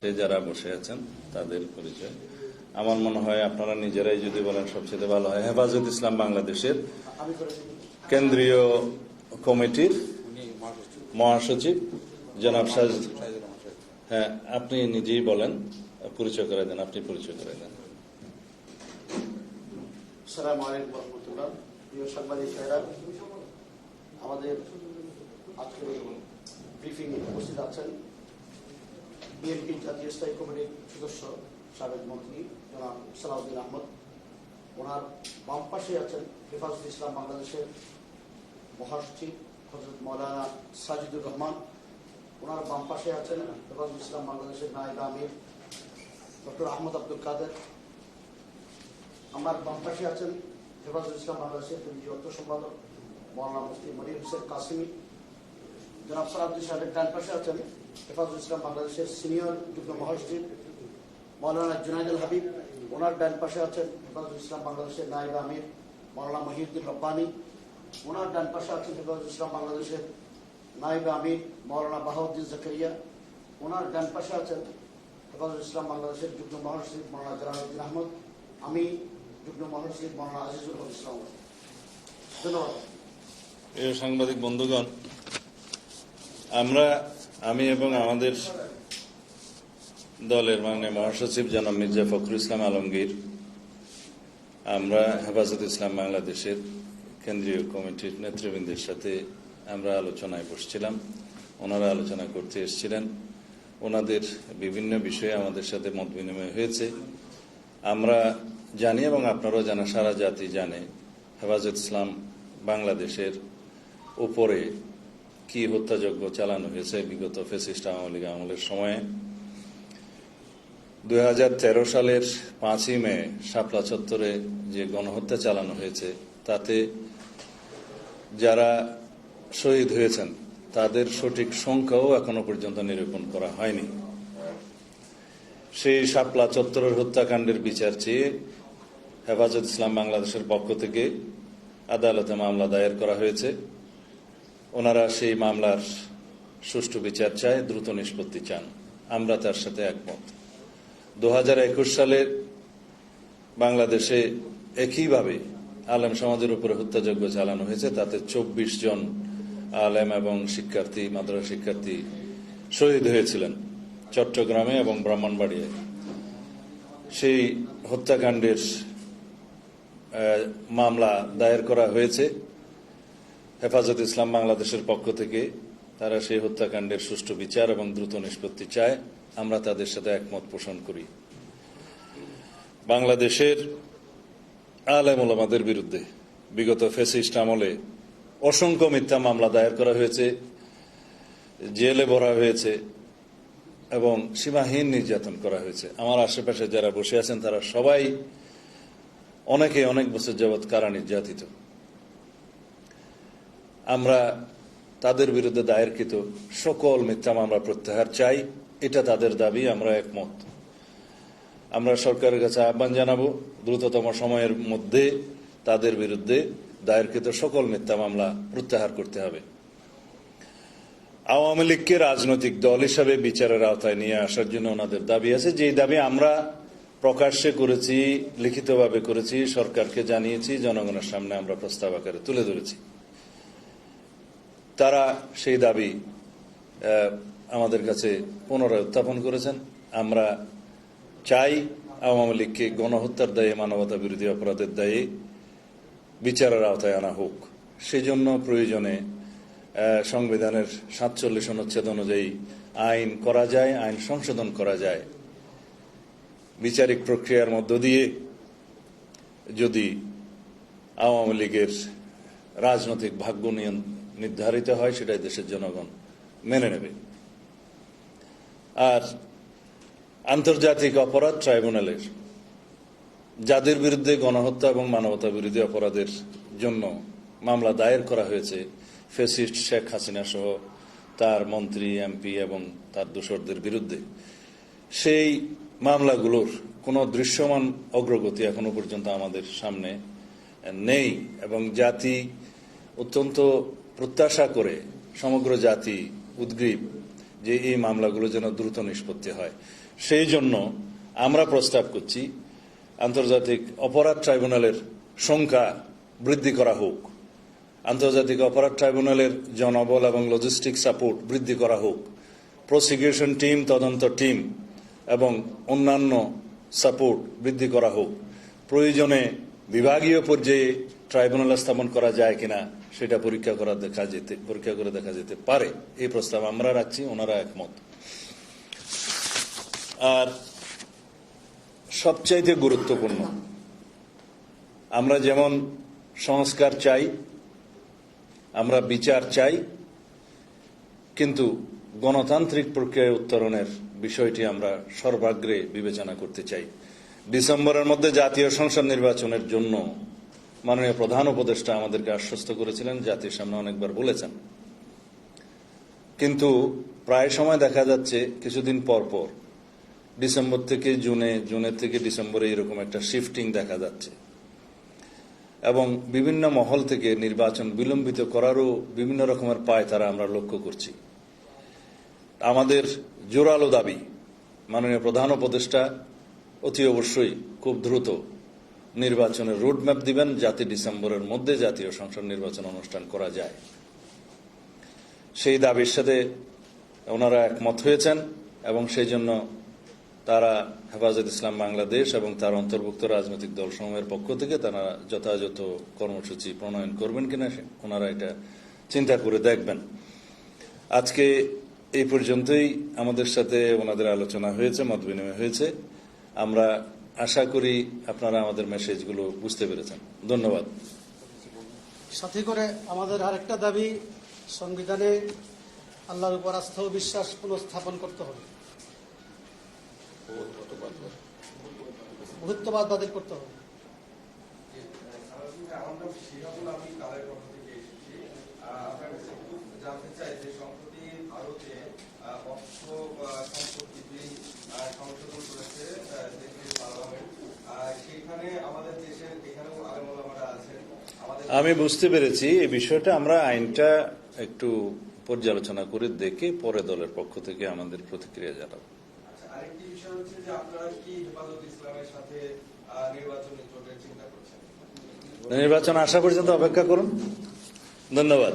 যারা বসে আছেন তাদের পরিচয় আমার মনে হয় আপনারা নিজেরাই যদি বলেন সবচেয়ে ভালো হয়। হেফাজত ইসলাম বাংলাদেশের কেন্দ্রীয় কমিটির মহাসচিব জনাব সাজিদ। হ্যাঁ, আপনি নিজেই বলেন, পরিচয় করে দেন, আপনি পরিচয় করে দেন। আসসালামু আলাইকুম ওয়া রাহমাতুল্লাহ। প্রিয় সাংবাদিক ভাইরা, আমাদের আজকের ব্রিফিং উপস্থিত আছেন বিএনপি জাতীয় স্থায়ী কমিটির সদস্য সাবেক মন্ত্রী জনাব সালাউদ্দিন আহমদ। ওনার বাম পাশে আছেন হেফাজত ইসলাম বাংলাদেশের মহাসচিব হযরত মাওলানা সাজিদুর রহমান। ওনার বাম পাশে আছেন হেফাজত ইসলাম বাংলাদেশের নায়েব আমির ডক্টর আহমদ আব্দুল কাদের। আমার বাম পাশে আছেন হেফাজত ইসলাম বাংলাদেশের কেন্দ্রীয় অর্থ সম্পাদক মাওলানা মুফতি মনির হোসেন কাসিমি। জনাব সালাউদ্দিন সাহেবের ডান পাশে আছেন হেফাজত ইসলাম বাংলাদেশের সিনিয়র যুগ্ম মহাসচিব মাওলানা জুনাইদুল হাবিব। ওনার ডান পাশে আছেন হেফাজত ইসলাম বাংলাদেশের নায়েব আমির মাওলানা মহিউদ্দিন রব্বানী। ওনার ডান পাশে আছেন হেফাজত ইসলাম বাংলাদেশের নায়েব আমির মাওলানা বাহাউদ্দিন জাকারিয়া। ওনার ডান পাশে আছেন হেফাজত ইসলাম বাংলাদেশের যুগ্ম মহাসচিব মাওলানা জালালউদ্দিন আহমদ। আমি যুগ্ম মহাসচিব মাওলানা আজিজুল হক ইসলাম। ধন্যবাদ। প্রিয় সাংবাদিক বন্ধুগণ, আমি এবং আমাদের দলের মাননীয় মহাসচিব জনাব মির্জা ফখরুল ইসলাম আলমগীর, আমরা হেফাজত ইসলাম বাংলাদেশের কেন্দ্রীয় কমিটির নেতৃবৃন্দের সাথে আমরা আলোচনায় বসছিলাম। ওনারা আলোচনা করতে এসেছিলেন। ওনাদের বিভিন্ন বিষয়ে আমাদের সাথে মত বিনিময় হয়েছে। আমরা জানি এবং আপনারাও জানা, সারা জাতি জানে হেফাজত ইসলাম বাংলাদেশের উপরে কি হত্যাযজ্ঞ চালানো হয়েছে বিগত ফ্যাসিস্ট আওয়ামী লীগ আমলের সময়ে। 2013 সালের 5ই মে শাপলা চত্বরে যে গণহত্যা চালানো হয়েছে, তাতে যারা শহীদ হয়েছেন তাদের সঠিক সংখ্যাও এখনো পর্যন্ত নিরূপণ করা হয়নি। সেই শাপলা চত্বরের হত্যাকাণ্ডের বিচার চেয়ে হেফাজত ইসলাম বাংলাদেশের পক্ষ থেকে আদালতে মামলা দায়ের করা হয়েছে। ওনারা সেই মামলার সুষ্ঠু বিচার চায়, দ্রুত নিষ্পত্তি চান। আমরা তার সাথে একমত। 2021 সালে বাংলাদেশে একইভাবে আলেম সমাজের উপরে হত্যাযজ্ঞ চালানো হয়েছে। তাতে 24 জন আলেম এবং শিক্ষার্থী, মাদ্রাসা শিক্ষার্থী শহীদ হয়েছিলেন চট্টগ্রামে এবং ব্রাহ্মণবাড়িয়ায়। সেই হত্যাকাণ্ডের মামলা দায়ের করা হয়েছে হেফাজত ইসলাম বাংলাদেশের পক্ষ থেকে। তারা সেই হত্যাকাণ্ডের সুষ্ঠু বিচার এবং দ্রুত নিষ্পত্তি চায়। আমরা তাদের সাথে একমত পোষণ করি। বাংলাদেশের আলেম ওলামাদের বিরুদ্ধে বিগত ফ্যাসিস্ট আমলে অসংখ্য মিথ্যা মামলা দায়ের করা হয়েছে, জেলে ভরা হয়েছে এবং সীমাহীন নির্যাতন করা হয়েছে। আমার আশেপাশে যারা বসে আছেন তারা সবাই অনেক বছর যাবৎ কারা নির্যাতিত। আমরা তাদের বিরুদ্ধে দায়েরকৃত সকল মিথ্যা মামলা প্রত্যাহার চাই, এটা তাদের দাবি। আমরা একমত। আমরা সরকারের কাছে আহ্বান জানাবো দ্রুততম সময়ের মধ্যে তাদের বিরুদ্ধে দায়েরকৃত সকল মিথ্যা মামলা প্রত্যাহার করতে হবে। আওয়ামী লীগকে রাজনৈতিক দল হিসাবে বিচারের আওতায় নিয়ে আসার জন্য ওনাদের দাবি আছে, যেই দাবি আমরা প্রকাশ্যে করেছি, লিখিতভাবে করেছি, সরকারকে জানিয়েছি, জনগণের সামনে আমরা প্রস্তাব আকারে তুলে ধরেছি। তারা সেই দাবি আমাদের কাছে পুনরায় উত্থাপন করেছেন। আমরা চাই আওয়ামী লীগকে গণহত্যার দায়ে, মানবতা বিরোধী অপরাধের দায়ে বিচারের আওতায় আনা হোক। সেজন্য প্রয়োজনে সংবিধানের 47 অনুচ্ছেদ অনুযায়ী আইন করা যায়, আইন সংশোধন করা যায়। বিচারিক প্রক্রিয়ার মধ্য দিয়ে যদি আওয়ামী লীগের রাজনৈতিক ভাগ্য নির্ধারিত হয়, সেটাই দেশের জনগণ মেনে নেবে। আর আন্তর্জাতিক অপরাধ ট্রাইব্যুনালের যাদের বিরুদ্ধে গণহত্যা এবং মানবতা বিরোধী অপরাধের জন্য মামলা দায়ের করা হয়েছে, ফ্যাসিস্ট শেখ হাসিনা সহ তার মন্ত্রী, এমপি এবং তার দোসরদের বিরুদ্ধে, সেই মামলাগুলোর কোনো দৃশ্যমান অগ্রগতি এখনো পর্যন্ত আমাদের সামনে নেই এবং জাতি অত্যন্ত প্রত্যাশা করে, সমগ্র জাতি উদ্গ্রীব যে এই মামলাগুলো যেন দ্রুত নিষ্পত্তি হয়। সেই জন্য আমরা প্রস্তাব করছি আন্তর্জাতিক অপরাধ ট্রাইব্যুনালের সংখ্যা বৃদ্ধি করা হোক, আন্তর্জাতিক অপরাধ ট্রাইব্যুনালের জনবল এবং লজিস্টিক সাপোর্ট বৃদ্ধি করা হোক, প্রসিকিউশন টিম, তদন্ত টিম এবং অন্যান্য সাপোর্ট বৃদ্ধি করা হোক। প্রয়োজনে বিভাগীয় পর্যায়ে ট্রাইব্যুনাল স্থাপন করা যায় কিনা সেটা পরীক্ষা করে দেখা যেতে পারে। এই প্রস্তাব আমরা রাখছি, ওনারা একমত। আর সবচাইতে গুরুত্বপূর্ণ, আমরা যেমন সংস্কার চাই, আমরা বিচার চাই, কিন্তু গণতান্ত্রিক প্রক্রিয়ায় উত্তরণের বিষয়টি আমরা সর্বাগ্রে বিবেচনা করতে চাই। ডিসেম্বরের মধ্যে জাতীয় সংসদ নির্বাচনের জন্য মাননীয় প্রধান উপদেষ্টা আমাদেরকে আশ্বস্ত করেছিলেন, জাতির সামনে অনেকবার বলেছেন। কিন্তু প্রায় সময় দেখা যাচ্ছে কিছুদিন পর পর ডিসেম্বর থেকে জুনে, জুনের থেকে ডিসেম্বরে এরকম একটা শিফটিং দেখা যাচ্ছে এবং বিভিন্ন মহল থেকে নির্বাচন বিলম্বিত করারও বিভিন্ন রকমের পায়তারা আমরা লক্ষ্য করছি। আমাদের জোরালো দাবি, মাননীয় প্রধান উপদেষ্টা অতি অবশ্যই খুব দ্রুত নির্বাচনের রোডম্যাপ দিবেন, যাতে ডিসেম্বরের মধ্যে জাতীয় সংসদ নির্বাচন অনুষ্ঠান করা যায়। সেই দাবির সাথে ওনারা একমত হয়েছেন এবং সেই জন্য তারা হেফাজত ইসলাম বাংলাদেশ এবং তার অন্তর্ভুক্ত রাজনৈতিক দলসমূহের পক্ষ থেকে তারা যথাযথ কর্মসূচি প্রণয়ন করবেন কিনা ওনারা এটা চিন্তা করে দেখবেন। আজকে এই পর্যন্তই আমাদের সাথে ওনাদের আলোচনা হয়েছে, মত বিনিময় হয়েছে। আমরা আশা করি আপনারা আমাদের মেসেজগুলো বুঝতে পেরেছেন। ধন্যবাদ। সাথে করে আমাদের আরেকটা দাবি, সংবিধানে আল্লাহর উপর আস্থা ও বিশ্বাস পুনঃস্থাপন করতে হবে, বহুত্ববাদ বাতিল করতে হবে। জানতে চাই যে সম্প্রতি ভারতে সম্পত্তি বিল সংশোধন করেছে দেশের পার্লামেন্ট, সেখানে আমাদের দেশের এখানেও আলেম ওলামারা আছেন। আমি বুঝতে পেরেছি এই বিষয়টা। আমরা আইনটা একটু পর্যালোচনা করে দেখে পরে দলের পক্ষ থেকে আমাদের প্রতিক্রিয়া জানাবো। আরেকটি বিষয় হচ্ছে যে আপনারা কি হেফাজত ইসলামের সাথে নির্বাচনী জোটের চিন্তা করছেন? নির্বাচন আসা পর্যন্ত অপেক্ষা করুন। ধন্যবাদ।